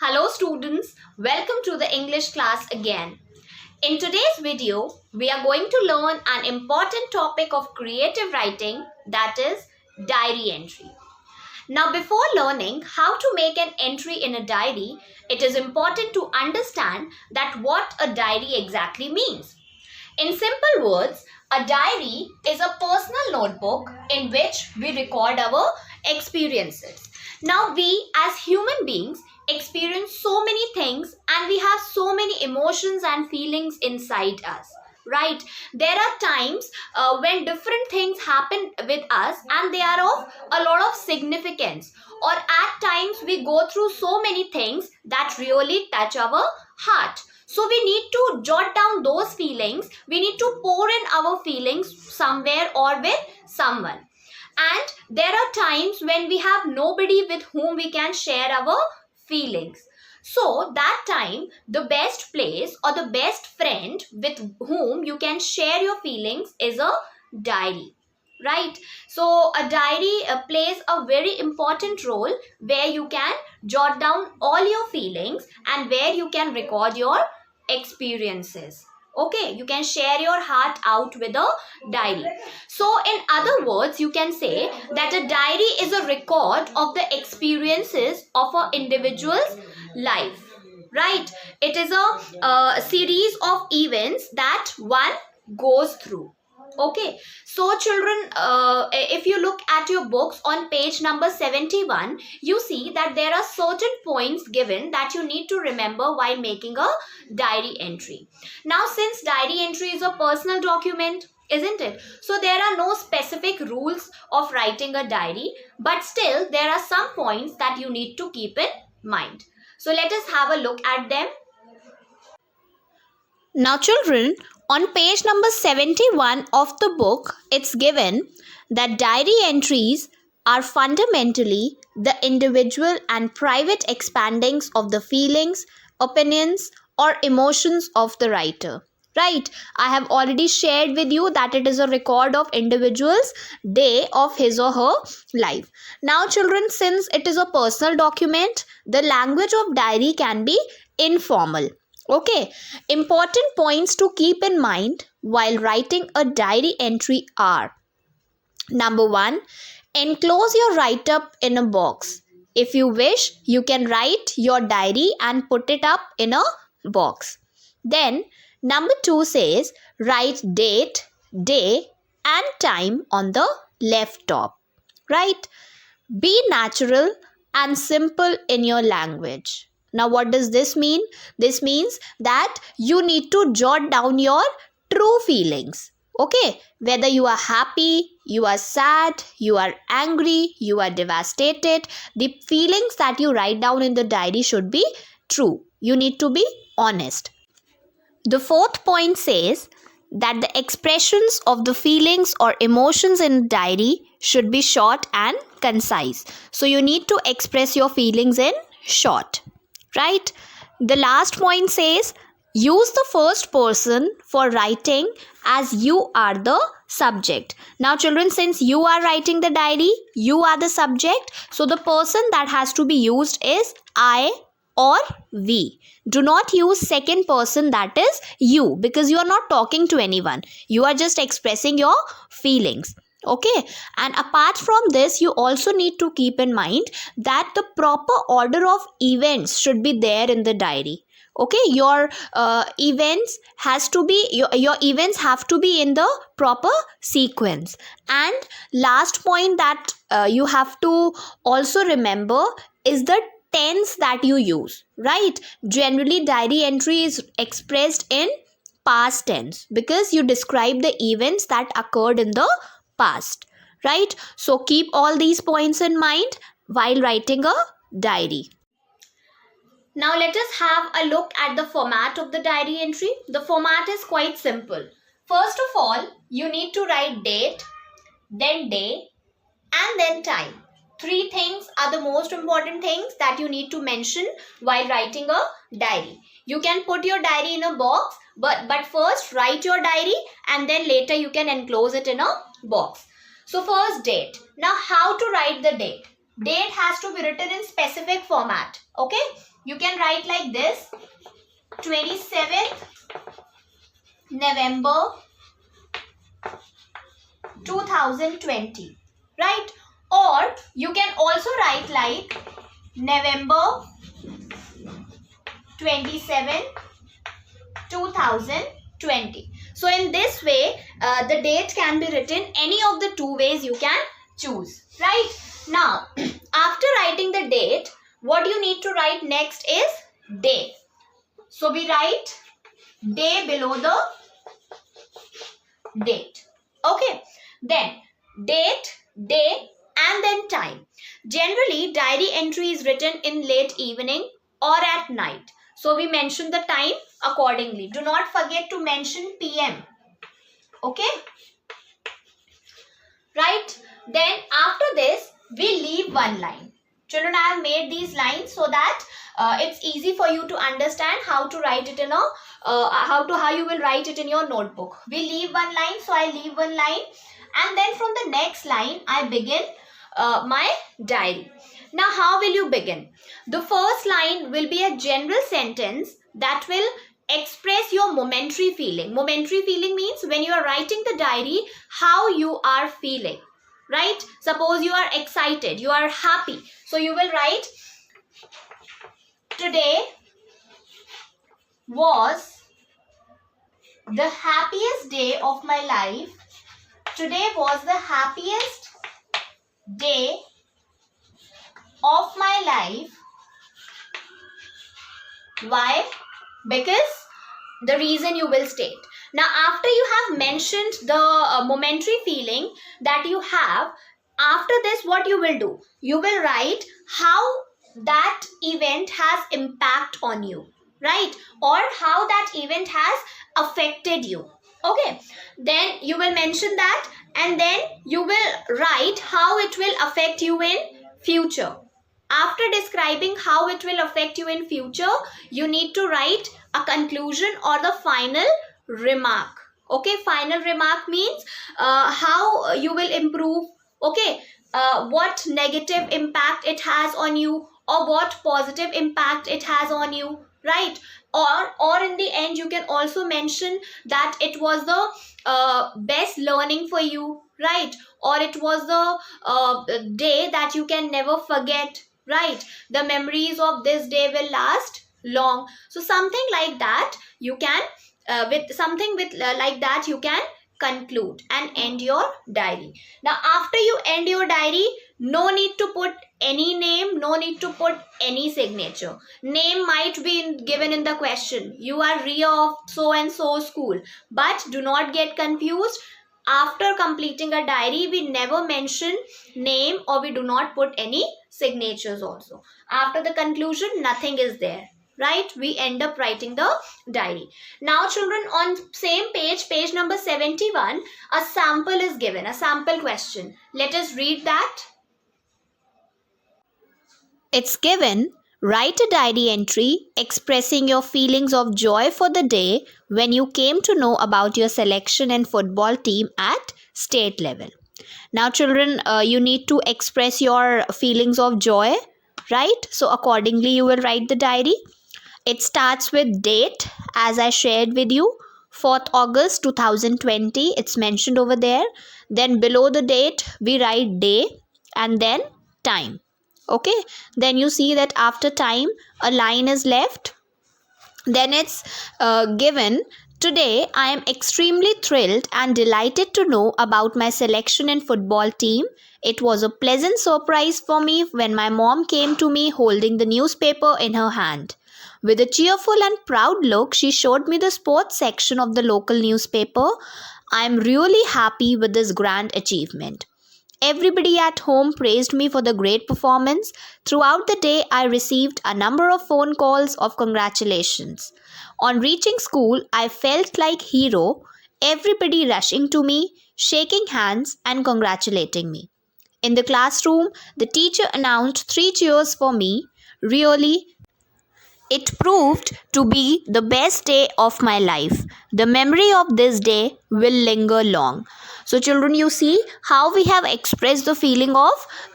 Hello students, welcome to the English class again. In today's video, we are going to learn an important topic of creative writing, that is diary entry. Now before learning how to make an entry in a diary, it is important to understand that what a diary exactly means. In simple words, a diary is a personal notebook in which we record our experiences. Now we as human beings experience so many things and we have so many emotions and feelings inside us, right? There are times when different things happen with us and they are of a lot of significance, or at times we go through so many things that really touch our heart. So we need to jot down those feelings. We need to pour in our feelings somewhere or with someone. And there are times when we have nobody with whom we can share our feelings. So that time, the best place or the best friend with whom you can share your feelings is a diary. Right? So a diary plays a very important role where you can jot down all your feelings and where you can record your experiences. Okay, you can share your heart out with a diary. So in other words, you can say that a diary is a record of the experiences of an individual's life, right? It is a series of events that one goes through. Okay, so children, if you look at your books on page number 71, you see that there are certain points given that you need to remember while making a diary entry. Now, since diary entry is a personal document, isn't it? So there are no specific rules of writing a diary, but still there are some points that you need to keep in mind. So let us have a look at them. Now children, on page number 71 of the book, it's given that diary entries are fundamentally the individual and private expandings of the feelings, opinions, or emotions of the writer. Right? I have already shared with you that it is a record of individual's day of his or her life. Now children, since it is a personal document, the language of diary can be informal. Okay, important points to keep in mind while writing a diary entry are: number 1, enclose your write-up in a box. If you wish, you can write your diary and put it up in a box. Then, number 2 says, write date, day and time on the left top. Right? Be natural and simple in your language. Now, what does this mean? This means that you need to jot down your true feelings. Okay, whether you are happy, you are sad, you are angry, you are devastated, the feelings that you write down in the diary should be true. You need to be honest. The fourth point says that the expressions of the feelings or emotions in diary should be short and concise. So you need to express your feelings in short. Right? The last point says, use the first person for writing as you are the subject. Now children, since you are writing the diary, you are the subject. So the person that has to be used is I or we. Do not use second person, that is you, because you are not talking to anyone. You are just expressing your feelings. Okay, and apart from this, you also need to keep in mind that the proper order of events should be there in the diary. Okay, your events has to be your events have to be in the proper sequence. And last point that you have to also remember is the tense that you use. Right? Generally, diary entry is expressed in past tense because you describe the events that occurred in the past. Right? So keep all these points in mind while writing a diary. Now let us have a look at the format of the diary entry. The format is quite simple. First of all, you need to write date, then day, and then time. 3 things are the most important things that you need to mention while writing a diary. You can put your diary in a box, but first write your diary and then later you can enclose it in a box. So first, date. Now how to write the date? Date has to be written in specific format. Okay. You can write like this: 27th November 2020, right? Or you can also write like November 27, 2020. So in this way, the date can be written any of the two ways you can choose, right? Now, after writing the date, what you need to write next is day. So we write day below the date. Okay. Then date, day, and then time. Generally, diary entry is written in late evening or at night. So we mention the time accordingly. Do not forget to mention PM. Okay? Right? Then after this, we leave one line. Children, I have made these lines so that it's easy for you to understand how to write it in a how you will write it in your notebook. We leave one line, so I leave one line, and then from the next line I begin my diary. Now, how will you begin? The first line will be a general sentence that will express your momentary feeling. Momentary feeling means when you are writing the diary, how you are feeling, right? Suppose you are excited, you are happy. So you will write, today was the happiest day of my life. Today was the happiest day of my life. Why? Because the reason you will state. Now, after you have mentioned the momentary feeling that you have, after this what you will do? You will write how that event has impact on you, right? Or how that event has affected you. Okay, then you will mention that, and then you will write how it will affect you in future. After describing how it will affect you in future, you need to write a conclusion or the final remark. Okay, final remark means how you will improve. Okay, what negative impact it has on you, or what positive impact it has on you, right? Or in the end, you can also mention that it was the best learning for you, right? Or it was the day that you can never forget, right? The memories of this day will last long. So something like that you can like that you can conclude and end your diary. Now, after you end your diary, no need to put any name, no need to put any signature. Name might be given in the question. You are Ria of so and so school, but do not get confused. After completing a diary, we never mention name, or we do not put any signatures also. After the conclusion, nothing is there, right? We end up writing the diary. Now, children, on same page, page number 71, a sample is given, a sample question. Let us read that. It's given, write a diary entry expressing your feelings of joy for the day when you came to know about your selection and football team at state level. Now, children, you need to express your feelings of joy, right? So accordingly, you will write the diary. It starts with date, as I shared with you, 4th August 2020. It's mentioned over there. Then below the date, we write day and then time. Okay, then you see that after time a line is left. Then it's given, today I am extremely thrilled and delighted to know about my selection and football team. It was a pleasant surprise for me when my mom came to me holding the newspaper in her hand. With a cheerful and proud look, she showed me the sports section of the local newspaper. I am really happy with this grand achievement. Everybody at home praised me for the great performance. Throughout the day, I received a number of phone calls of congratulations. On reaching school, I felt like hero, everybody rushing to me, shaking hands and congratulating me. In the classroom, the teacher announced 3 cheers for me. Really, it proved to be the best day of my life. The memory of this day will linger long. So children, you see how we have expressed the feeling of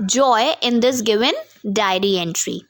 joy in this given diary entry.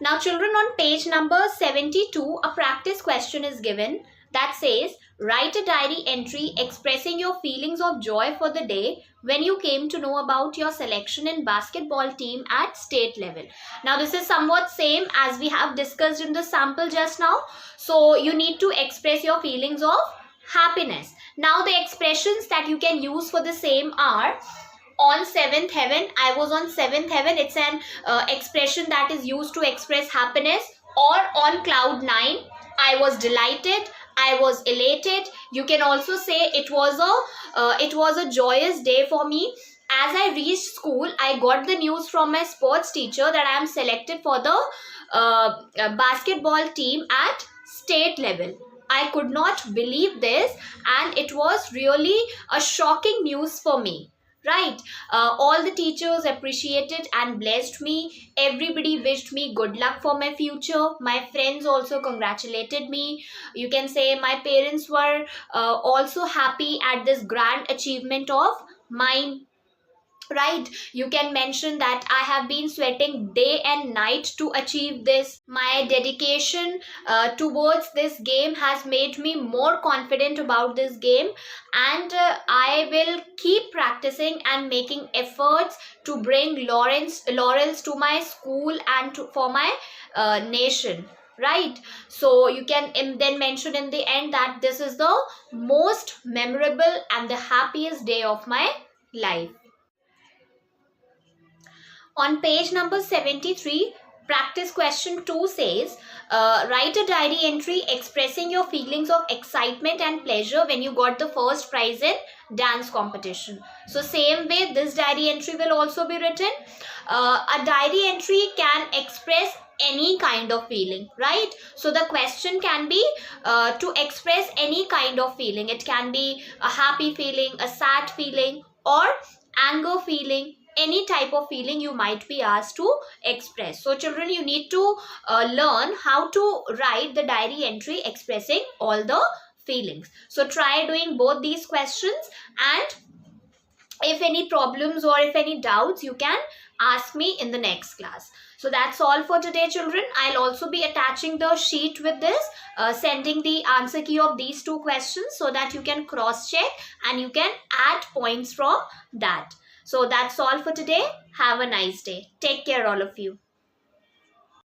Now children, on page number 72, a practice question is given that says, write a diary entry expressing your feelings of joy for the day when you came to know about your selection in basketball team at state level. Now this is somewhat same as we have discussed in the sample just now. So you need to express your feelings of happiness. Now the expressions that you can use for the same are, on seventh heaven, I was on seventh heaven. It's an expression that is used to express happiness. Or on cloud 9, I was delighted, I was elated. You can also say it was a joyous day for me. As I reached school, I got the news from my sports teacher that I am selected for the basketball team at state level. I could not believe this, and it was really a shocking news for me. Right? All the teachers appreciated and blessed me. Everybody wished me good luck for my future. My friends also congratulated me. You can say my parents were also happy at this grand achievement of mine. Right? You can mention that I have been sweating day and night to achieve this. My dedication towards this game has made me more confident about this game, and I will keep practicing and making efforts to bring laurels to my school and for my nation. Right? So you can then mention in the end that this is the most memorable and the happiest day of my life. On page number 73, practice question 2 says, write a diary entry expressing your feelings of excitement and pleasure when you got the first prize in dance competition. So same way, this diary entry will also be written. A diary entry can express any kind of feeling, right? So the question can be to express any kind of feeling. It can be a happy feeling, a sad feeling, or anger feeling. Any type of feeling you might be asked to express. So children, you need to learn how to write the diary entry expressing all the feelings. So try doing both these questions, and if any problems or if any doubts, you can ask me in the next class. So that's all for today, children. I'll also be attaching the sheet with this, sending the answer key of these two questions so that you can cross check and you can add points from that. So that's all for today. Have a nice day. Take care, all of you.